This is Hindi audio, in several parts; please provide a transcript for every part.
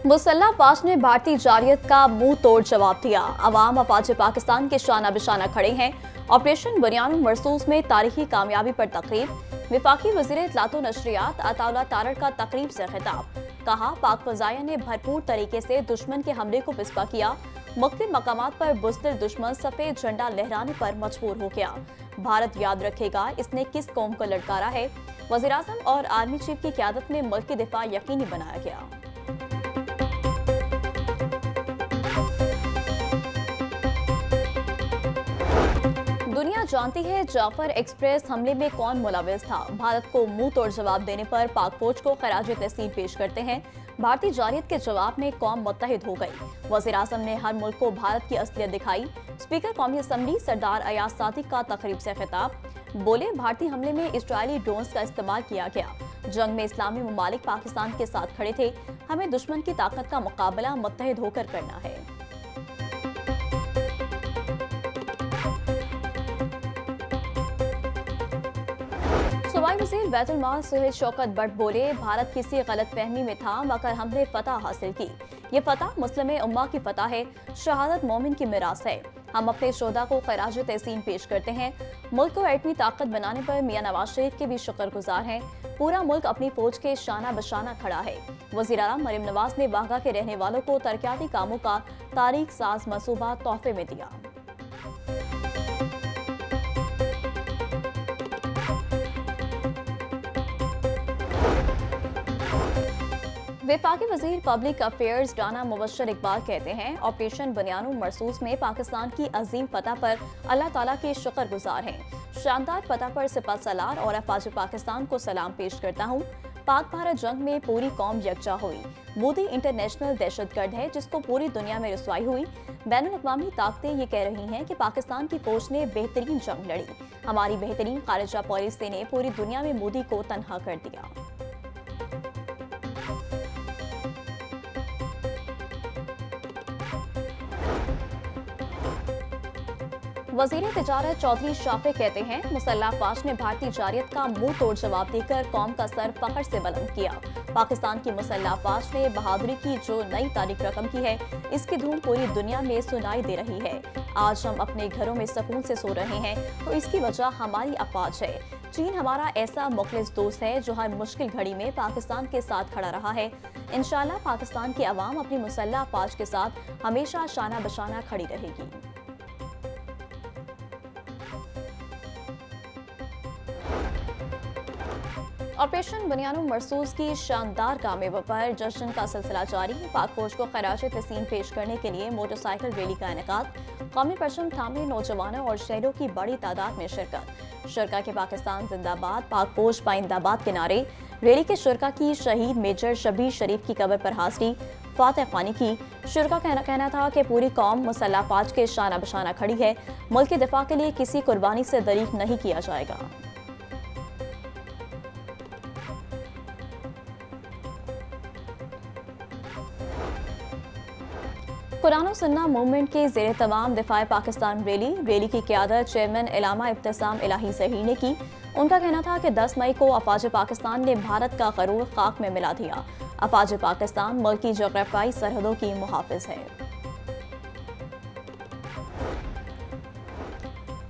मुसल्ला अफवाज ने भारतीय जारियत का मुंह तोड़ जवाब दिया। अवाम अफवाज पाकिस्तान के शाना बिशाना खड़े हैं। ऑपरेशन बनियानुल मरसूस में तारीखी कामयाबी पर तकरीब। वफाकी वज़ीर इत्तलात व नशरियात अताउल्लाह तारड़ का तकरीब से खिताब। कहा, पाक फज़ाइया ने भरपूर तरीके से दुश्मन के हमले को पिस्पा किया। मुख्तलिफ मकामात पर बुज़दिल दुश्मन सफेद झंडा लहराने पर मजबूर हो गया। भारत याद रखेगा इसने किस कौम को ललकारा है। वज़ीर आज़म और आर्मी चीफ की क़यादत में मुल्क की दिफा यकीनी बनाया गया। दुनिया जानती है जाफर एक्सप्रेस हमले में कौन मुलविस था। भारत को मुंह तोड़ जवाब देने पर पाक फौज को खराज तहसीन पेश करते हैं। भारतीय जारियत के जवाब में कौम मुत्तहिद हो गई। वज़ीर आज़म ने हर मुल्क को भारत की असलियत दिखाई। स्पीकर कौमी असम्बली सरदार अयाज सादिक का तकरीब से खिताब। बोले, भारतीय हमले में इजरायली ड्रोन्स का इस्तेमाल किया गया। जंग में इस्लामी ममालिक पाकिस्तान के साथ खड़े थे। हमें दुश्मन की ताकत का मुकाबला मुत्तहिद होकर करना है। सूबाई वज़ीर बैतुल माल सुहेल शौकत बट बोले, भारत किसी गलत फहमी में था मगर हमने फतह हासिल की। ये फतह मुस्लिम उम्मा की फतह है। शहादत मोमिन की मिरास है। हम अपने शोधा को खराज तहसीन पेश करते हैं। मुल्क को एटमी ताकत बनाने पर मियां नवाज शरीफ के भी शुक्रगुजार हैं। पूरा मुल्क अपनी फौज के शाना बशाना खड़ा है। वज़ीर आला मरियम नवाज ने वाघा के रहने वालों को तरक्याती कामों का तारीख साज मंसूबा तोहफे में दिया। वफाकी वज़ीर पब्लिक अफेयर्स राना मुबश्शिर इकबाल कहते हैं, ऑपरेशन बनियानुल मरसूस में पाकिस्तान की अजीम फतह पर अल्लाह ताला के शुक्रगुजार हैं। शानदार फतह पर सिपहसालार और अफवाज पाकिस्तान को सलाम पेश करता हूँ। पाक भारत जंग में पूरी कौम यकजा हुई। मोदी इंटरनेशनल दहशतगर्द है जिसको पूरी दुनिया में रुसवाई हुई। बैनुल-अक़वामी ताकतें ये कह रही हैं कि पाकिस्तान की फौज ने बेहतरीन जंग लड़ी। हमारी बेहतरीन खारिजा पॉलिसी ने पूरी दुनिया में मोदी को तनहा कर दिया। वज़ीर तिजारत चौधरी शाफे कहते हैं, मुसल्ला अफवाज ने भारतीय जारियत का मुंह तोड़ जवाब देकर कौम का सर फख्र से बुलंद किया। पाकिस्तान की मुसल्ला अफवाज ने बहादुरी की जो नई तारीख रकम की है, इसकी धूम पूरी दुनिया में सुनाई दे रही है। आज हम अपने घरों में सुकून से सो रहे हैं तो इसकी वजह हमारी अफवाज है। चीन हमारा ऐसा मुखलिस दोस्त है जो हर मुश्किल घड़ी में पाकिस्तान के साथ खड़ा रहा है। इंशाअल्लाह पाकिस्तान की अवाम अपनी मुसल्ला अफवाज के साथ हमेशा शाना बशाना खड़ी रहेगी। ऑपरेशन बनियानुल मरसूस की शानदार कामयाबी पर जश्न का सिलसिला जारी। पाक फौज को खराज तहसीन पेश करने के लिए मोटरसाइकिल रैली का इनेकाद। कौमी परचम थामे नौजवानों और शहरों की बड़ी तादाद में शिरकत। शुरका के पाकिस्तान जिंदाबाद, पाक फौज पाइंदाबाद के नारे। रैली के शुरका की शहीद मेजर शबीर शरीफ की कब्र पर हाजिरी फातह ख्वानी की। शुरका का कहना था कि पूरी कौम मुसल्ला अफवाज के शाना बशाना खड़ी है। मुल्क के दिफा के लिए किसी कुर्बानी से दरीक नहीं किया जाएगा। कुरान और सुन्ना मूवमेंट के ज़ेरे तमाम दिफाए पाकिस्तान रैली की क़यादत चेयरमैन इलामा इब्तिसाम इलाही ज़हीर ने की। उनका कहना था कि 10 मई को अफवाज पाकिस्तान ने भारत का गरूर खाक में मिला दिया। अफवाज पाकिस्तान मुल्क की जोग्राफियाई सरहदों की मुहाफ़िज है।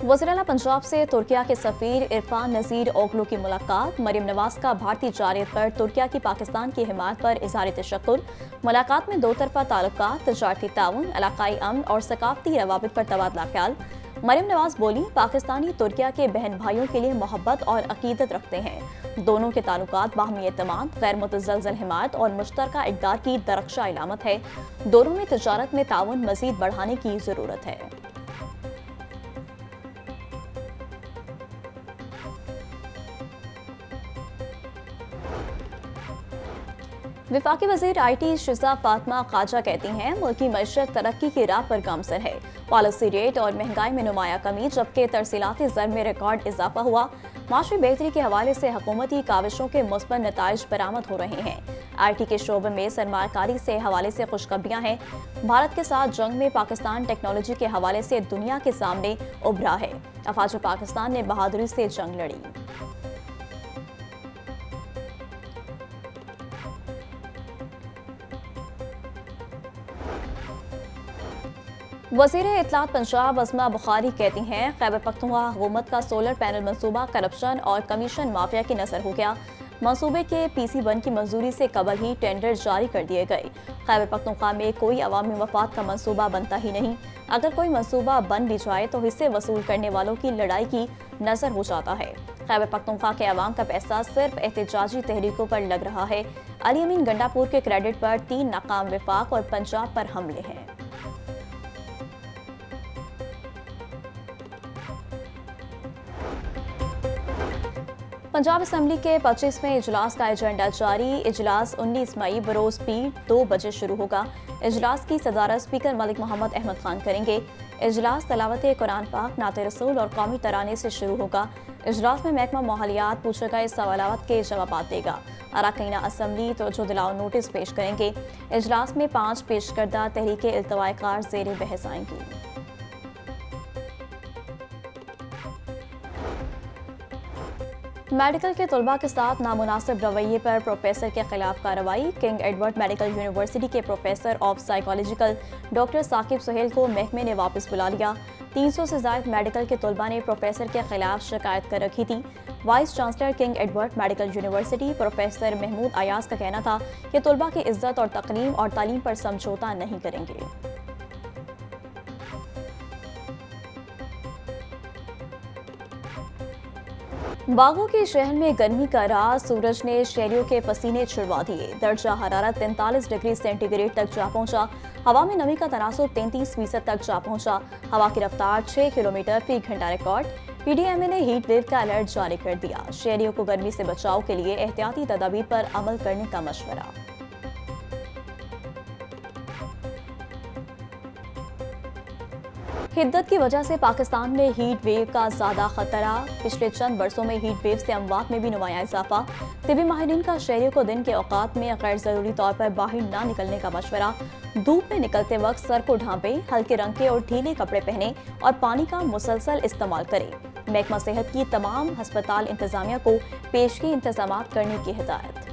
वज़ीर आला पंजाब से तुर्किया के सफ़ीर इरफान नज़ीर ओगलू की मुलाकात। मरियम नवाज का भारतीय जारियत पर तुर्किया की पाकिस्तान की हिमायत पर इज़हार तशक्कुर। मुलाकात में दो तरफा ताल्लुकात, तजारती ताउन, इलाकाई अमन और सकाफती रवाबित पर तबादला ख्याल। मरियम नवाज बोली, पाकिस्तानी तुर्किया के बहन भाइयों के लिए मोहब्बत और अकीदत रखते हैं। दोनों के ताल्लुकात बाहमी एतमाद, गैर मुतज़लज़ल हिमायत और मुश्तरका इक़दार की दरख्शा इलामत है। दोनों में तजारत में ताउन मज़ीद बढ़ाने की ज़रूरत है। वफाकी वज़ीर IT शिज़ा फातिमा ख्वाजा कहती हैं, मुल्क की मईशत तरक्की की राह पर गामजन है। पॉलिसी रेट और महंगाई में नुमाया कमी, जबकि तरसीलाती ज़र में रिकॉर्ड इजाफा हुआ। माशी बेहतरी के हवाले से हुकूमती काविशों के मुस्बत नताइज बरामद हो रहे हैं। IT के शोबे में सरमायाकारी से हवाले से खुशखबरियाँ हैं। भारत के साथ जंग में पाकिस्तान टेक्नोलॉजी के हवाले से दुनिया के सामने उभरा है। अफवाज पाकिस्तान ने बहादुरी से जंग लड़ी। वज़ीर इत्तलात पंजाब अज़मा बुखारी कहती हैं, खैबर पख्तूनख्वा हुकूमत का सोलर पैनल मंसूबा करप्शन और कमीशन माफिया की नज़र हो गया। मंसूबे के PC1 की मंजूरी से कबल ही टेंडर जारी कर दिए गए। खैबर पख्तूनख्वा में कोई अवामी मफाद का मंसूबा बनता ही नहीं। अगर कोई मंसूबा बन भी जाए तो हिस्से वसूल करने वालों की लड़ाई की नज़र हो जाता है। खैबर पख्तूनख्वा के अवाम का पैसा सिर्फ एहतजाजी तहरीकों पर लग रहा है। अली अमीन गंडापुर के क्रेडिट पर 3 नाकाम विफाक और पंजाब पर हमले हैं। पंजाब असम्बली के 25वें इजलास का एजेंडा जारी। इजलास 19 मई बरोज पीर 2 बजे शुरू होगा। इजलास की सदारत स्पीकर मलिक मोहम्मद अहमद खान करेंगे। इजलास तलावत कुरान पाक, नात रसूल और कौमी तराने से शुरू होगा। इजलास में महकमा माहौलियात पूछे गए सवालात के जवाब देगा। अरकान असम्बली तवज्जो दिलाओ नोटिस पेश करेंगे। इजलास में 5 पेश करदा तहरीके इल्तवाए कार ज़ेर बहस आएंगी। मेडिकल के तलबा के साथ नामुनासिब रवैये पर प्रोफेसर के खिलाफ कार्रवाई। किंग एडवर्ड मेडिकल यूनिवर्सिटी के professor of psychological doctor Saqib Suhail को महकमे ने वापस बुला लिया। 300 से ज़ायद मेडिकल के तलबा ने प्रोफेसर के खिलाफ शिकायत कर रखी थी। Vice chancellor King Edward Medical University professor Mahmood Ayaz का कहना था कि तलबा की इज्जत और तकलीम और तालीम पर समझौता नहीं करेंगे। बागों के शहर में गर्मी का राज, सूरज ने शहरियों के पसीने छुड़वा दिए। दर्जा हरारत 43 डिग्री सेंटीग्रेड तक जा पहुंचा। हवा में नमी का तनासुब 33% तक जा पहुंचा। हवा की रफ्तार 6 किलोमीटर फी घंटा रिकॉर्ड। PDMA ने हीट वेव का अलर्ट जारी कर दिया। शहरियों को गर्मी से बचाव के लिए एहतियाती तदाबीर पर अमल करने का मशवरा। हिद्दत की वजह से पाकिस्तान में हीट वेव का ज्यादा खतरा। पिछले चंद बरसों में हीट वेव से अमवात में भी नुमाया इजाफा। तिबी माहिरीन का शहरियों को दिन के औकात में गैर जरूरी तौर पर बाहर ना निकलने का मशवरा। धूप में निकलते वक्त सर को ढांपे, हल्के रंग के और ढीले कपड़े पहने और पानी का मुसलसल इस्तेमाल करें। महकमा सेहत की तमाम हस्पताल इंतजामिया को पेशगी इंतजाम करने की हिदायत।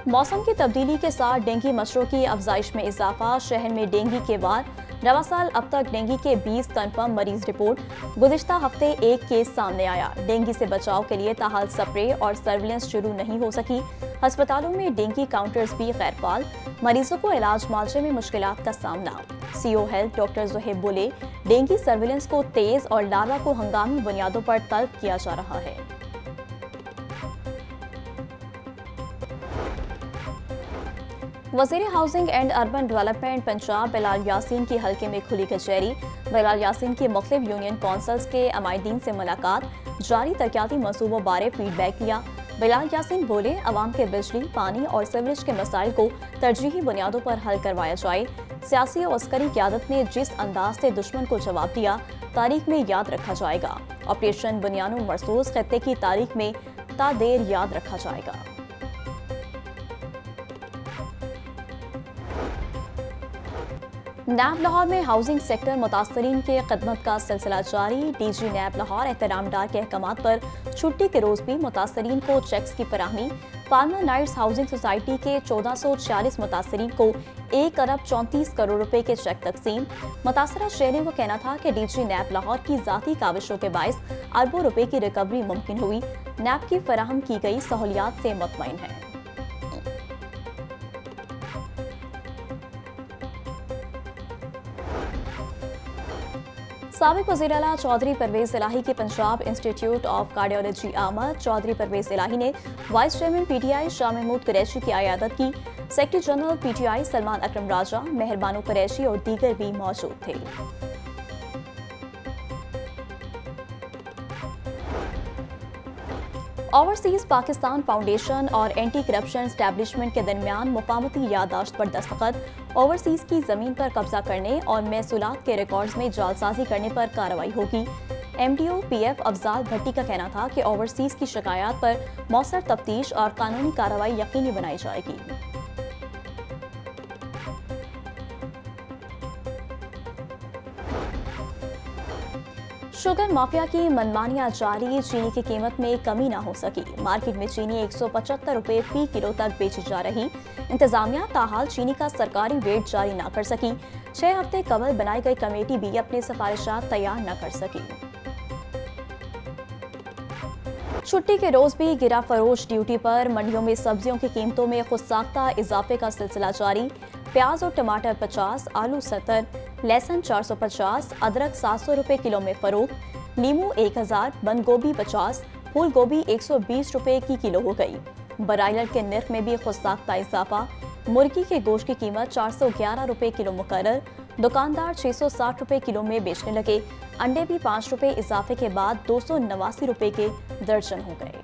मौसम की तब्दीली के साथ डेंगू मच्छरों की अफजाइश में इजाफा। शहर में डेंगू के वार। रवा साल अब तक डेंगू के 20 कन्फर्म मरीज रिपोर्ट। गुज़िश्ता हफ्ते एक केस सामने आया। डेंगू से बचाव के लिए ताहाल स्प्रे और सर्विलेंस शुरू नहीं हो सकी। अस्पतालों में डेंगू काउंटर्स भी गैरफाल। मरीजों को इलाज मुआवजे में मुश्किलात का सामना। CO हेल्थ डॉक्टर ज़ुहैब बोले, डेंगू सर्विलेंस को तेज और लार्वा को हंगामी बुनियादों पर तलब किया जा रहा है। वज़ीर housing and urban development Punjab Bilal Yasin की हल्के में खुली कचहरी। बिलाल यासीन की मुख्तलिफ यूनियन कौंसल्स के अमायदीन से मुलाकात। जारी तरक्याती मनसूबों बारे फीडबैक लिया। बिलाल यासीन बोले, अवाम के बिजली, पानी और सीवरेज के मसाइल को तरजीही बुनियादों पर हल करवाया जाए। सियासी और अस्करी क़यादत ने जिस अंदाज से दुश्मन को जवाब दिया, तारीख में याद रखा जाएगा। ऑपरेशन बुनियानो मरसूस खत्ते की तारीख में तादेर याद रखा जाएगा। नैब लाहौर में हाउसिंग सेक्टर मुतासरीन के खदमत का सिलसिला जारी। DG नैब लाहौर एहतराम डार के अहकामात पर छुट्टी के रोज भी मुतासरीन को चेक्स की फराहमी। फार्मर नाइट्स हाउसिंग सोसाइटी के 1446 मुतासरीन को 1 अरब 34 करोड़ रुपए के चेक तकसीम। मुतासरा शहरियों को कहना था कि DG नैब लाहौर की जाती काविशों के बायस अरबों रुपए की रिकवरी मुमकिन हुई। नैब की फराहम की गई सहूलियात से मुतमईन है। साबिक वज़ीर आला चौधरी परवेज इलाही की पंजाब इंस्टीट्यूट ऑफ कार्डियोलॉजी आमद। चौधरी परवेज इलाही ने vice chairman PTI Shah Mahmood Qureshi की आयादत की। Secretary general PTI Salman Akram Raja, Mehrbano Qureshi और दीगर भी मौजूद थे। ओवरसीज पाकिस्तान फाउंडेशन और एंटी करप्शन एस्टैब्लिशमेंट के दरमियान मुफाहमती याददाश्त पर दस्तखत। ओवरसीज की जमीन पर कब्जा करने और महसूलात के रिकॉर्ड्स में जालसाजी करने पर कार्रवाई होगी। MDO PF अफजाल भट्टी का कहना था कि ओवरसीज की शिकायत पर मौसर तफ्तीश और कानूनी कार्रवाई यकीनी बनाई जाएगी। शुगर माफिया की मनमानियां जारी, चीनी की कीमत में कमी ना हो सकी। मार्केट में चीनी 175 रुपए फी किलो तक बेची जा रही। इंतजामिया ताहाल चीनी का सरकारी रेट जारी ना कर सकी। 6 हफ्ते कबल बनाई गई कमेटी भी अपनी सिफारिशात तैयार न कर सकी। छुट्टी के रोज भी गिरा फरोश ड्यूटी पर। मंडियों में सब्जियों की कीमतों में खुदसाख्ता इजाफे का सिलसिला जारी। प्याज और टमाटर 50, आलू 70, लहसुन 450, अदरक 700 रुपए किलो में फरोख्त। नींबू 1000, बंद गोभी 50, फूल गोभी 120 रुपए की किलो हो गई। ब्रायलर के नर्ख में भी खुदसाख्ता इजाफा। मुर्गी के गोश्त की कीमत 411 रुपए किलो मुकर्रर। दुकानदार 660 रुपए किलो में बेचने लगे। अंडे भी 5 रुपए इजाफे के बाद 289 रुपए के दर्जन हो गए।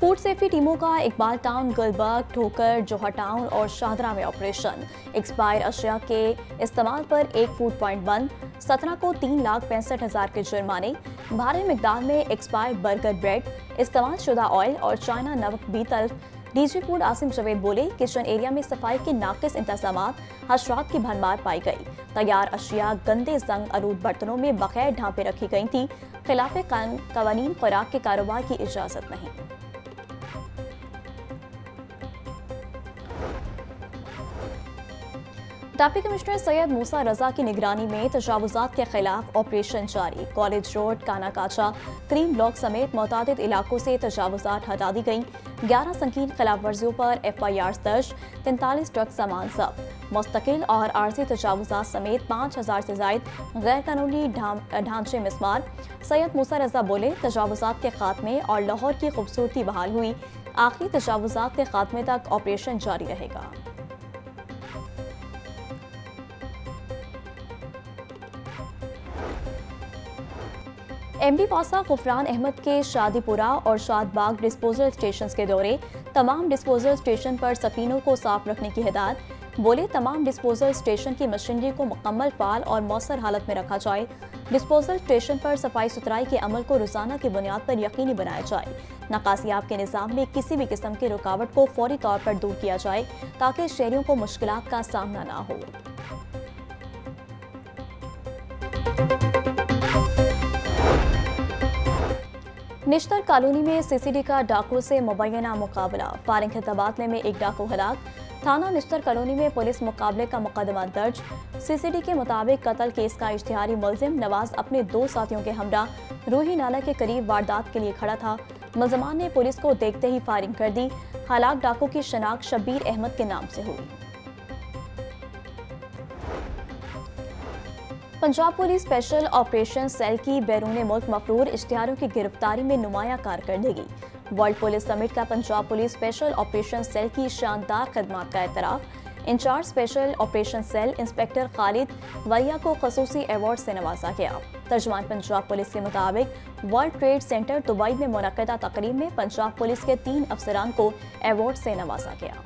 फूड सेफ्टी टीमों का इकबाल टाउन, गुलबर्ग, ठोकर, जोहर टाउन और शाहदरा में ऑपरेशन। एक्सपायर अशिया के इस्तेमाल पर एक फूड पॉइंट बंद। 17 को 3,65,000 के जुर्माने। भारी मिकदार में एक्सपायर बर्गर ब्रेड, इस्तेमाल शुदा ऑयल और चाइना नमक भी तल्फ। डीजी फूड आसिम जवेद बोले, किचन एरिया में सफाई के नाकिस इंतजामात, हशरात की भरमार पाई गई। तैयार अशिया गंदे जंग आलूद बर्तनों में बगैर ढांपे रखी गई थी। खिलाफ कवानीन खुराक के कारोबार की इजाजत नहीं। डिप्टी कमिश्नर सैयद मूसा रजा की निगरानी में तजावुजात के खिलाफ ऑपरेशन जारी। कॉलेज रोड, कानाकाचा, क्रीम ब्लॉक समेत मुतादिद इलाकों से तजावुजात हटा दी गई। 11 संगीन खिलाफ वर्जियों पर FIR दर्ज। 43 ट्रक सामान जब्त। मुस्तकिल और आर्जी तजावुजात समेत 5000 से जायद गैर कानूनी ढांचे मिसमार। सैयद मूसा रजा बोले, तजावुजात के खात्मे और लाहौर की खूबसूरती बहाल हुई। आखिरी तजावुजात के खात्मे तक ऑपरेशन जारी रहेगा। MD वासा गुफरान अहमद के शादीपुरा और शादबाग डिस्पोजल स्टेशन के दौरे। तमाम डिस्पोजल स्टेशन पर सफीनों को साफ रखने की हिदायत। बोले, तमाम डिस्पोजल स्टेशन की मशीनरी को मुकम्मल फाल और मौसर हालत में रखा जाए। डिस्पोजल स्टेशन पर सफाई सुथराई के अमल को रोजाना की बुनियाद पर यकीनी बनाया जाए। नकासियाब के निज़ाम में किसी भी किस्म की रुकावट को फौरी तौर पर दूर किया जाए ताकि शहरियों को मुश्किलात का सामना न हो। निश्तर कॉलोनी में CCD का डाकू से मुबैना मुकाबला। फायरिंग के तबादले में एक डाकू हलाक। थाना निश्तर कॉलोनी में पुलिस मुकाबले का मुकदमा दर्ज। CCD के मुताबिक कत्ल केस का इश्तिहारी मुलजिम नवाज अपने 2 साथियों के हमरा रूही नाला के करीब वारदात के लिए खड़ा था। मुलजमान ने पुलिस को देखते ही फायरिंग कर दी। हलाक डाकू की शनाख्त शब्बीर अहमद के नाम से हुई। Punjab police special operation cell की बैरून मुल्क मफरूर इश्तिहारों की गिरफ्तारी में नुमाया कारकर्दगी। वर्ल्ड पुलिस समिट का Punjab police special operation cell की शानदार खदमात का एतराफ। Incharge special operation cell inspector Khalid Waria को खसूसी अवार्ड से नवाजा गया। तर्जुमान पंजाब पुलिस के मुताबिक वर्ल्ड ट्रेड सेंटर दुबई में मुनक्किदा तकरीब में पंजाब पुलिस के 3 अफसरान को अवार्ड से नवाजा गया।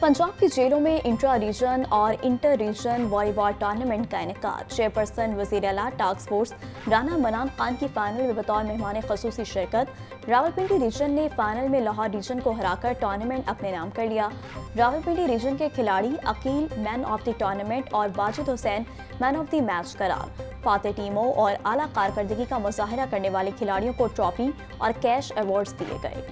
पंजाब की जेलों में इंट्रा रीजन और इंटर रीजन वॉलीबॉल टूर्नामेंट का इनेकाद। चेयरपर्सन वज़ीर आला टास्क फोर्स राना मनान खान की फाइनल में बतौर मेहमान खसूसी शिरकत। रावलपिंडी रीजन ने फाइनल में लाहौर रीजन को हराकर टूर्नामेंट अपने नाम कर लिया। रावलपिंडी रीजन के खिलाड़ी Aqeel man of the tournament और Wajid Hussain man of the match करार। फातेह टीमों और आला कारकर्दगी का मुजाहरा करने वाले खिलाड़ियों को ट्रॉफी और कैश अवार्ड्स दिए गए।